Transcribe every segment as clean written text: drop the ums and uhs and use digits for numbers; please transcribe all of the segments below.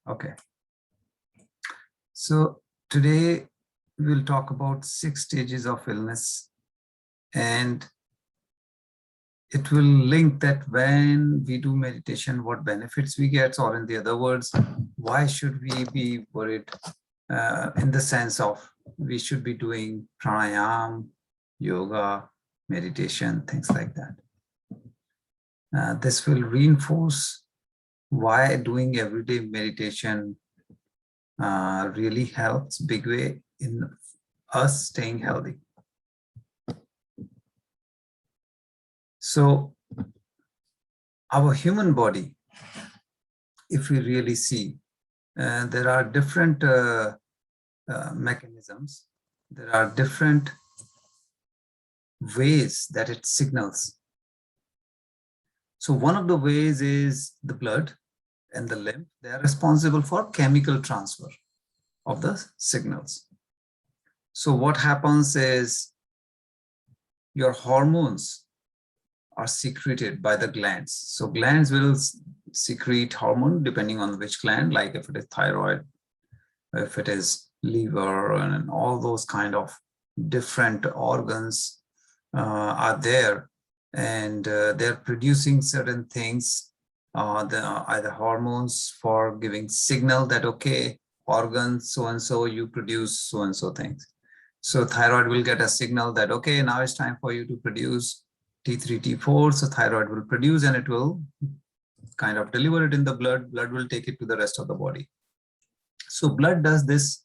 Okay. So today we'll talk about 6 stages of illness, and it will link that when we do meditation, what benefits we get, or in the other words, why should we be worried in the sense of we should be doing pranayam, yoga, meditation, things like that. This will reinforce why doing everyday meditation really helps big way in us staying healthy. So our human body, if we really see, there are different mechanisms. There are different ways that it signals. So one of the ways is the blood and the lymph. They are responsible for chemical transfer of the signals. So what happens is your hormones are secreted by the glands. So glands will secrete hormone depending on which gland, like if it is thyroid, if it is liver, and all those kind of different organs are there, and they're producing certain things, either hormones for giving signal that, okay, organ so-and-so, you produce so-and-so things. So thyroid will get a signal that, okay, now it's time for you to produce T3, T4. So thyroid will produce and it will kind of deliver it in the blood. Blood will take it to the rest of the body. So blood does this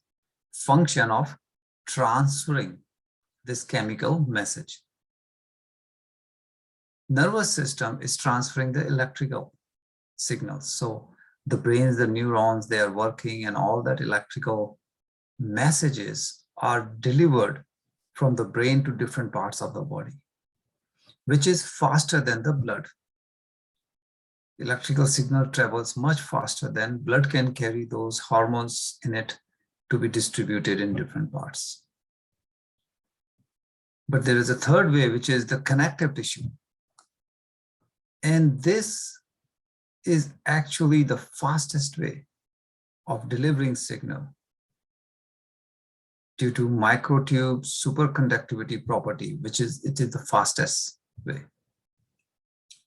function of transferring this chemical message. Nervous system is transferring the electrical signals. So the brains, the neurons, they are working, and all that electrical messages are delivered from the brain to different parts of the body, which is faster than the blood. Electrical signal travels much faster than blood can carry those hormones in it to be distributed in different parts. But there is a third way, which is the connective tissue. And this is actually the fastest way of delivering signal due to microtube superconductivity property, which is, it is the fastest way.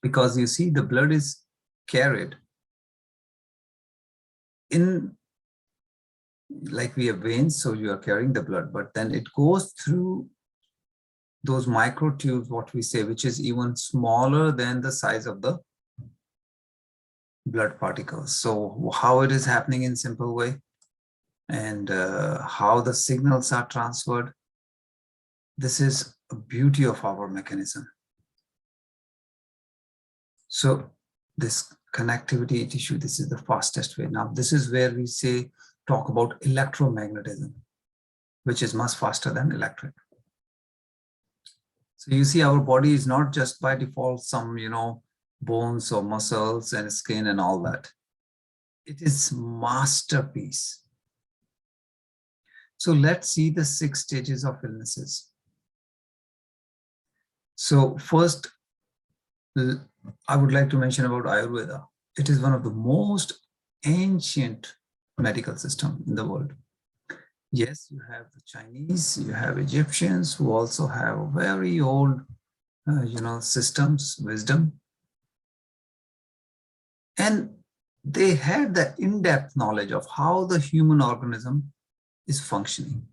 Because you see, the blood is carried in, like we have veins, so you are carrying the blood, but then it goes through those microtubes, what we say, which is even smaller than the size of the blood particles. So how it is happening in simple way, and how the signals are transferred, this is a beauty of our mechanism. So this connectivity tissue, this is the fastest way. Now this is where we say, talk about electromagnetism, which is much faster than electric. So you see, our body is not just by default some, bones or muscles and skin and all that. It is masterpiece. So let's see the 6 stages of illnesses. So first, I would like to mention about Ayurveda. It is one of the most ancient medical system in the world. Yes, you have the Chinese, you have Egyptians who also have very old, systems, wisdom. And they had the in-depth knowledge of how the human organism is functioning.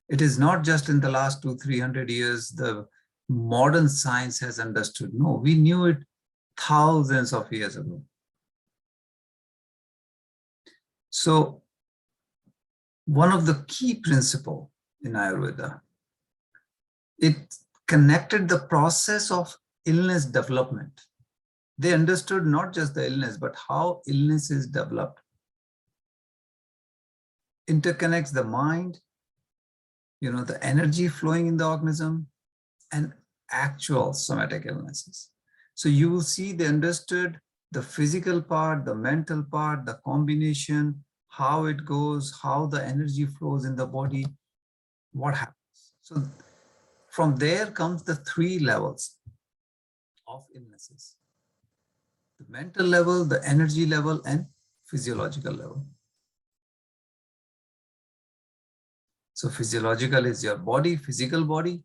It is not just in the last 200-300 years the modern science has understood. No, we knew it thousands of years ago. So one of the key principles in Ayurveda, it connected the process of illness development. They understood not just the illness, but how illness is developed. Interconnects the mind, the energy flowing in the organism, and actual somatic illnesses. So you will see they understood the physical part, the mental part, the combination, how it goes, how the energy flows in the body, what happens. So from there comes the 3 levels of illnesses: the mental level, the energy level, and physiological level. So physiological is your body, physical body.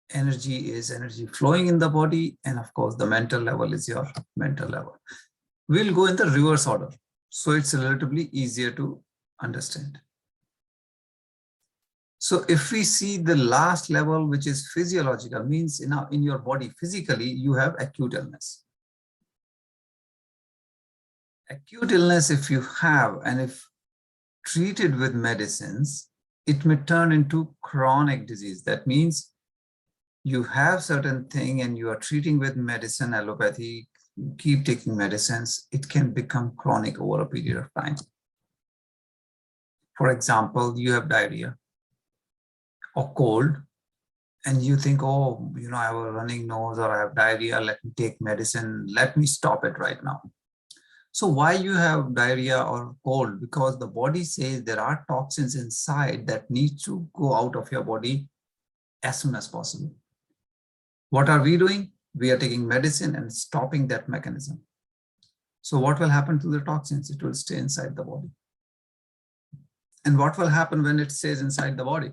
Energy is energy flowing in the body. And of course, the mental level is your mental level. We'll go in the reverse order. So it's relatively easier to understand. So if we see the last level, which is physiological, means in your body physically, you have acute illness. Acute illness, if you have, and if treated with medicines, it may turn into chronic disease. That means you have certain thing and you are treating with medicine, allopathy, you keep taking medicines, it can become chronic over a period of time. For example, you have diarrhea or cold, and you think, oh, I have a running nose or I have diarrhea, let me take medicine, let me stop it right now. So why you have diarrhea or cold? Because the body says there are toxins inside that need to go out of your body as soon as possible. What are we doing? We are taking medicine and stopping that mechanism. So what will happen to the toxins? It will stay inside the body. And what will happen when it stays inside the body?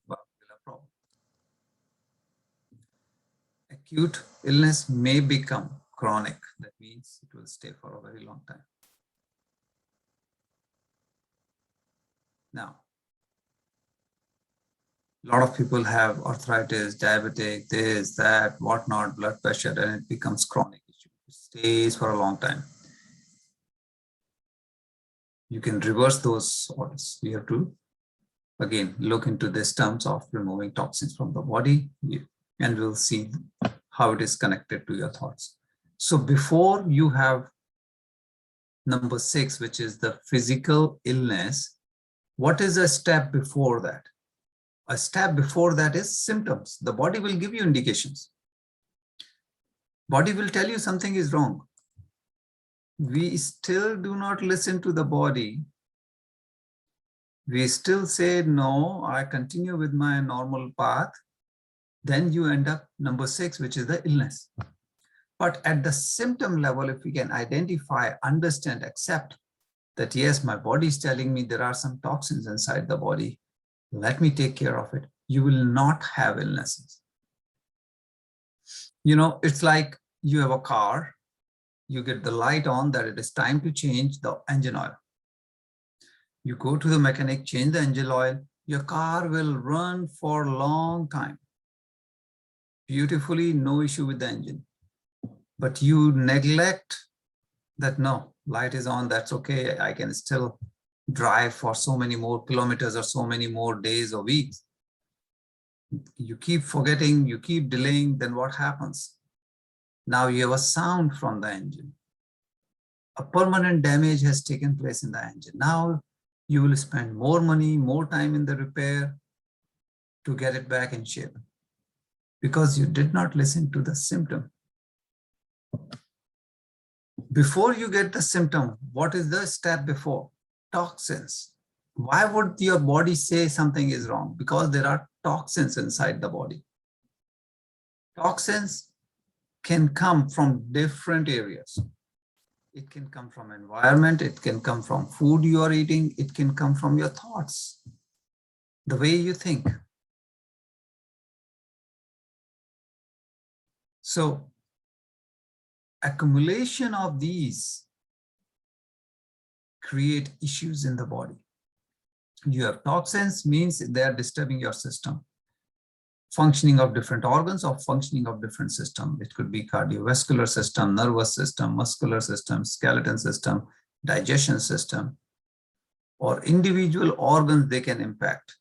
Well, we'll have a problem. Acute illness may become chronic. That means it will stay for a very long time. Now, a lot of people have arthritis, diabetic, this, that, whatnot, blood pressure, and it becomes chronic issue. It stays for a long time. You can reverse those orders. You have to, again, look into this terms of removing toxins from the body, and we'll see how it is connected to your thoughts. So before you have number 6, which is the physical illness, what is a step before that? A step before that is symptoms. The body will give you indications. Body will tell you something is wrong. We still do not listen to the body. We still say, no, I continue with my normal path. Then you end up number 6, which is the illness. But at the symptom level, if we can identify, understand, accept that, yes, my body is telling me there are some toxins inside the body, let me take care of it, you will not have illnesses. It's like you have a car, you get the light on that it is time to change the engine oil. You go to the mechanic, change the engine oil, your car will run for a long time. Beautifully, no issue with the engine. But you neglect that, no, light is on, that's okay, I can still drive for so many more kilometers or so many more days or weeks. You keep forgetting, you keep delaying, then what happens? Now you have a sound from the engine. A permanent damage has taken place in the engine. Now you will spend more money, more time in the repair to get it back in shape because you did not listen to the symptom. Before you get the symptom, what is the step before? Toxins. Why would your body say something is wrong? Because there are toxins inside the body. Toxins can come from different areas. It can come from environment, it can come from food you are eating, it can come from your thoughts, the way you think. So, accumulation of these create issues in the body. You have toxins, means they are disturbing your system. Functioning of different organs or functioning of different systems. It could be cardiovascular system, nervous system, muscular system, skeleton system, digestion system, or individual organs they can impact.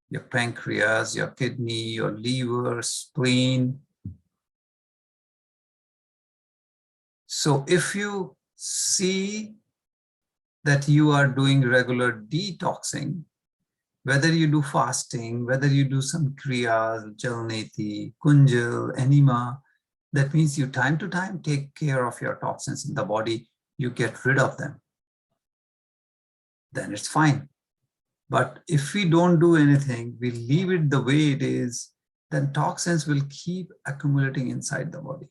Your pancreas, your kidney, your liver, spleen. So if you see that you are doing regular detoxing, whether you do fasting, whether you do some kriyas, jalneti, kunjal, enema, that means you time to time take care of your toxins in the body, you get rid of them. Then it's fine. But if we don't do anything, we leave it the way it is, then toxins will keep accumulating inside the body.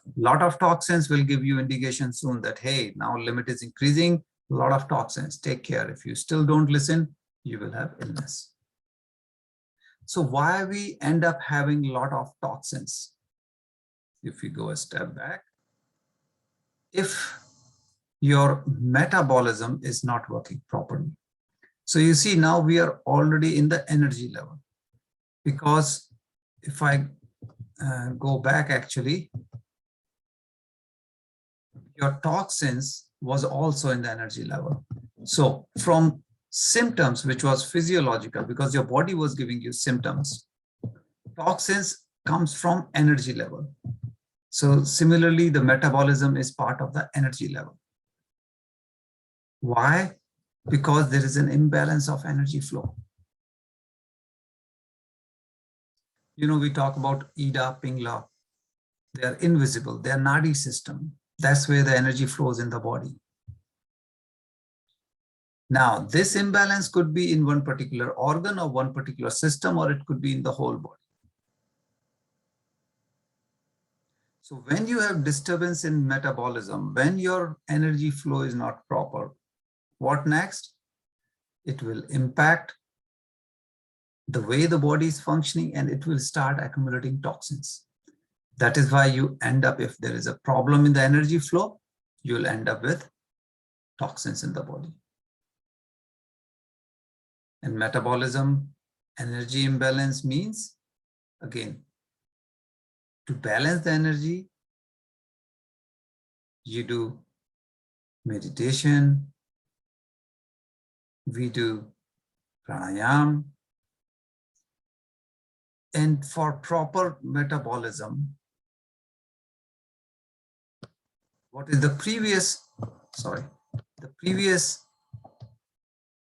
A lot of toxins will give you indication soon that, hey, now limit is increasing, a lot of toxins, take care. If you still don't listen, you will have illness. So why we end up having a lot of toxins? If we go a step back, if your metabolism is not working properly. So you see, now we are already in the energy level, because if I go back, actually, your toxins was also in the energy level. So from symptoms, which was physiological, because your body was giving you symptoms, toxins comes from energy level. So similarly, the metabolism is part of the energy level. Why? Because there is an imbalance of energy flow. You know, we talk about Ida, Pingla. They are invisible. They are nadi system. That's where the energy flows in the body. Now, this imbalance could be in one particular organ or one particular system, or it could be in the whole body. So when you have disturbance in metabolism, when your energy flow is not proper, what next? It will impact the way the body is functioning, and it will start accumulating toxins. That is why you end up, if there is a problem in the energy flow, you'll end up with toxins in the body. And metabolism, energy imbalance means, again, to balance the energy, you do meditation, we do pranayam, and for proper metabolism, what is the previous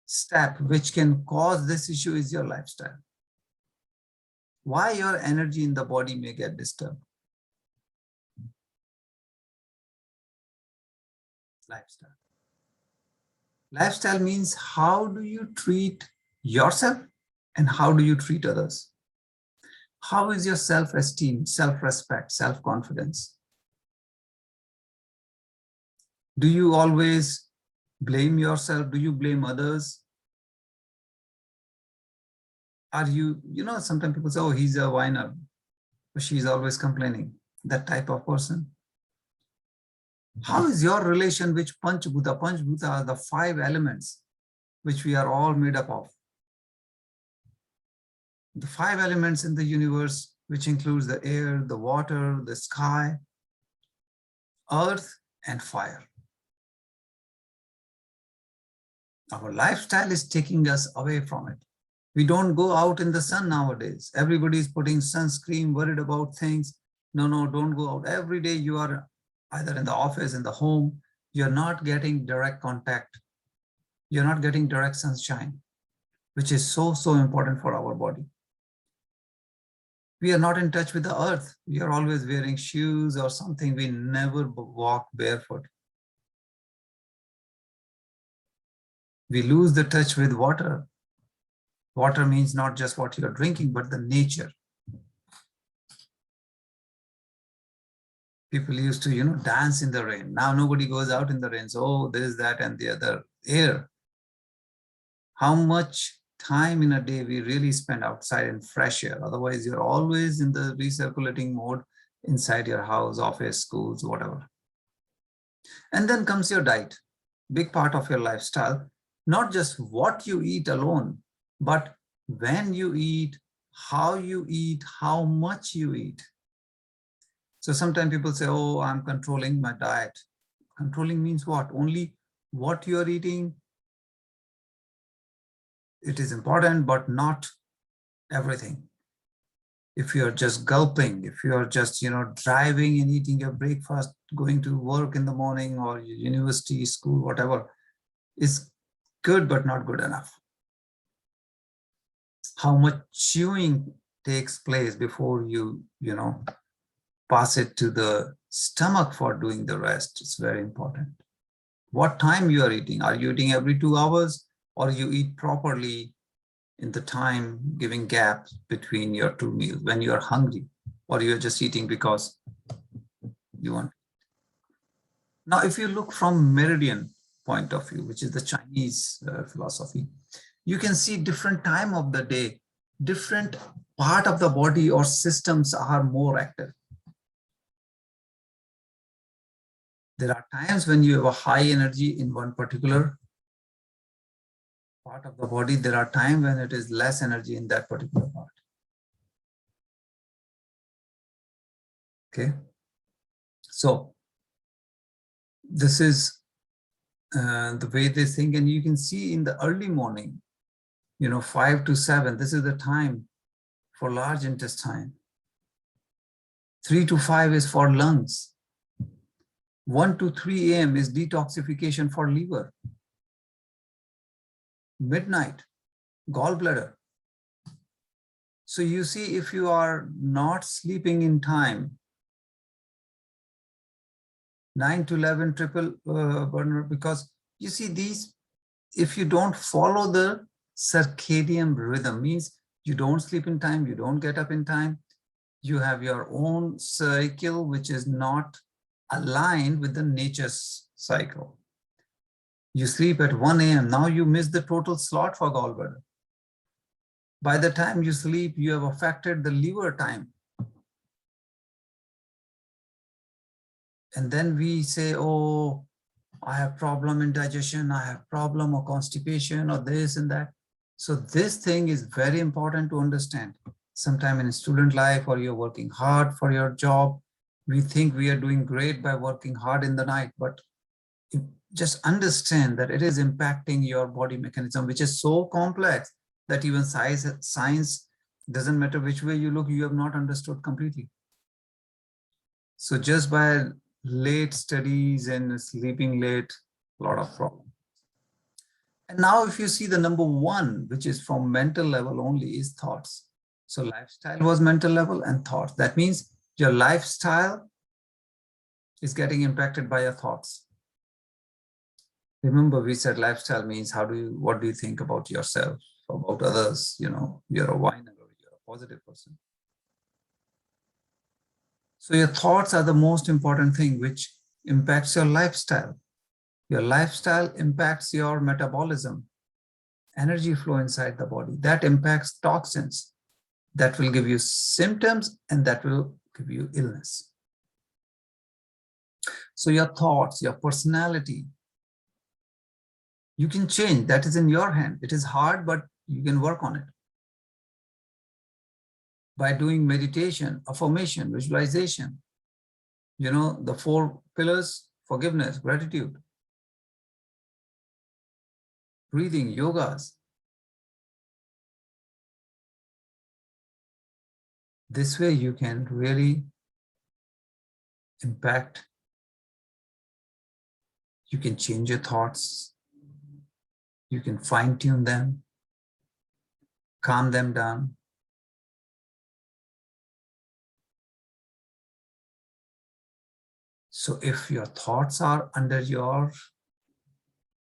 step which can cause this issue is your lifestyle. Why your energy in the body may get disturbed? Lifestyle. Lifestyle means how do you treat yourself and how do you treat others? How is your self-esteem, self-respect, self-confidence? Do you always blame yourself? Do you blame others? Are you, sometimes people say, oh, he's a whiner, or she's always complaining, that type of person. How is your relation with Panch Bhuta? Panch Bhuta are the 5 elements which we are all made up of. The 5 elements in the universe, which includes the air, the water, the sky, earth, and fire. Our lifestyle is taking us away from it. We don't go out in the sun nowadays. Everybody is putting sunscreen, worried about things. No, don't go out. Every day you are either in the office, in the home, you're not getting direct contact. You're not getting direct sunshine, which is so important for our body. We are not in touch with the earth. We are always wearing shoes or something. We never walk barefoot. We lose the touch with water. Water means not just what you're drinking, but the nature. People used to, dance in the rain. Now nobody goes out in the rain. So, oh, this, that, and the other. Air. How much time in a day we really spend outside in fresh air? Otherwise, you're always in the recirculating mode inside your house, office, schools, whatever. And then comes your diet. Big part of your lifestyle. Not just what you eat alone, but when you eat, how much you eat. So sometimes people say, oh, I'm controlling my diet. Controlling means what? Only what you are eating. It is important, but not everything. If you're just gulping, if you're just, driving and eating your breakfast, going to work in the morning or university, school, whatever, is good, but not good enough. How much chewing takes place before you, pass it to the stomach for doing the rest. It's very important. What time you are eating? Are you eating every 2 hours, or you eat properly in the time, giving gaps between your 2 meals when you are hungry, or you're just eating because you want? Now, if you look from meridian point of view, which is the Chinese philosophy, You can see different time of the day, different part of the body or systems are more active. There are times when you have a high energy in one particular part of the body. There are times when it is less energy in that particular part. Okay. So this is the way they think, and you can see in the early morning, 5 to 7, this is the time for large intestine. 3 to 5 is for lungs. 1 to 3 a.m. is detoxification for liver. Midnight, gallbladder. So you see, if you are not sleeping in time, 9 to 11 triple burner, because you see these, if you don't follow the circadian rhythm, means you don't sleep in time, you don't get up in time, you have your own cycle which is not aligned with the nature's cycle. You sleep at 1 a.m. Now you miss the total slot for gallbladder. By the time you sleep, you have affected the liver time. And then we say, oh, I have problem in digestion, I have problem or constipation or this and that. So this thing is very important to understand. Sometime in student life, or you're working hard for your job, we think we are doing great by working hard in the night, but just understand that it is impacting your body mechanism, which is so complex that even science doesn't matter which way you look, you have not understood completely. So just by late studies and sleeping late, a lot of problems. And now if you see the number one, which is from mental level only, is thoughts. So lifestyle was mental level and thoughts. That means your lifestyle is getting impacted by your thoughts. Remember, we said lifestyle means what do you think about yourself, about others, you're a whiner or you're a positive person. So your thoughts are the most important thing which impacts your lifestyle. Your lifestyle impacts your metabolism, energy flow inside the body. That impacts toxins. That will give you symptoms and that will give you illness. So your thoughts, your personality, you can change. That is in your hand. It is hard, but you can work on it. By doing meditation, affirmation, visualization, the 4 pillars: forgiveness, gratitude, breathing, yogas. This way you can really impact. You can change your thoughts. You can fine-tune them, calm them down. So if your thoughts are under your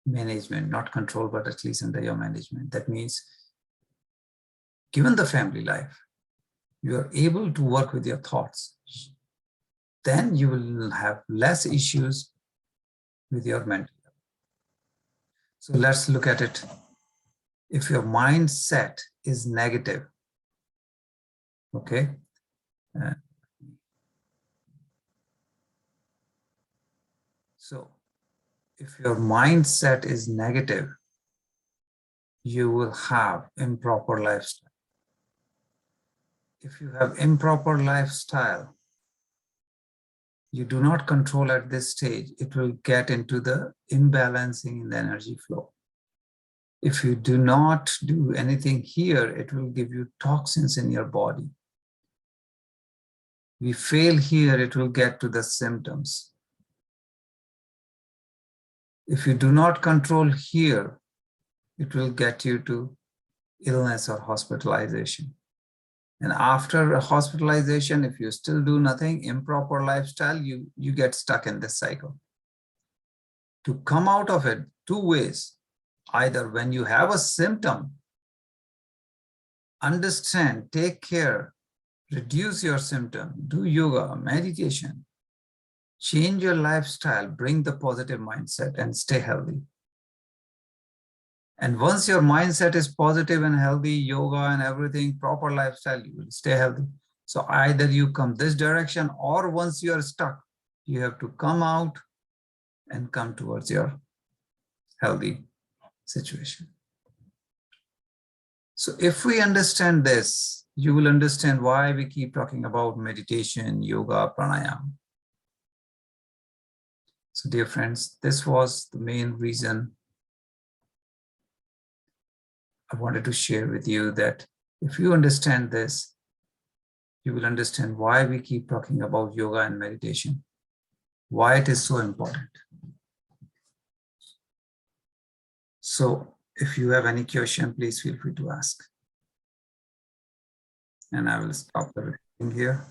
management, not control, but at least under your management, that means given the family life, you are able to work with your thoughts, then you will have less issues with your mental health. So let's look at it. If your mindset is negative, okay, so if your mindset is negative, you will have improper lifestyle. If you have improper lifestyle, you do not control at this stage, it will get into the imbalancing in the energy flow. If you do not do anything here, it will give you toxins in your body. We fail here, it will get to the symptoms. If you do not control here, it will get you to illness or hospitalization. And after a hospitalization, if you still do nothing, improper lifestyle, you get stuck in this cycle. To come out of it, 2 ways. Either when you have a symptom, understand, take care, reduce your symptom, do yoga, meditation, change your lifestyle, bring the positive mindset and stay healthy. And once your mindset is positive and healthy, yoga and everything, proper lifestyle, you will stay healthy. So either you come this direction, or once you are stuck, you have to come out and come towards your healthy situation. So if we understand this, you will understand why we keep talking about meditation, yoga, pranayama. So dear friends, this was the main reason I wanted to share with you, that if you understand this, you will understand why we keep talking about yoga and meditation, why it is so important. So if you have any question, please feel free to ask. And I will stop the recording here.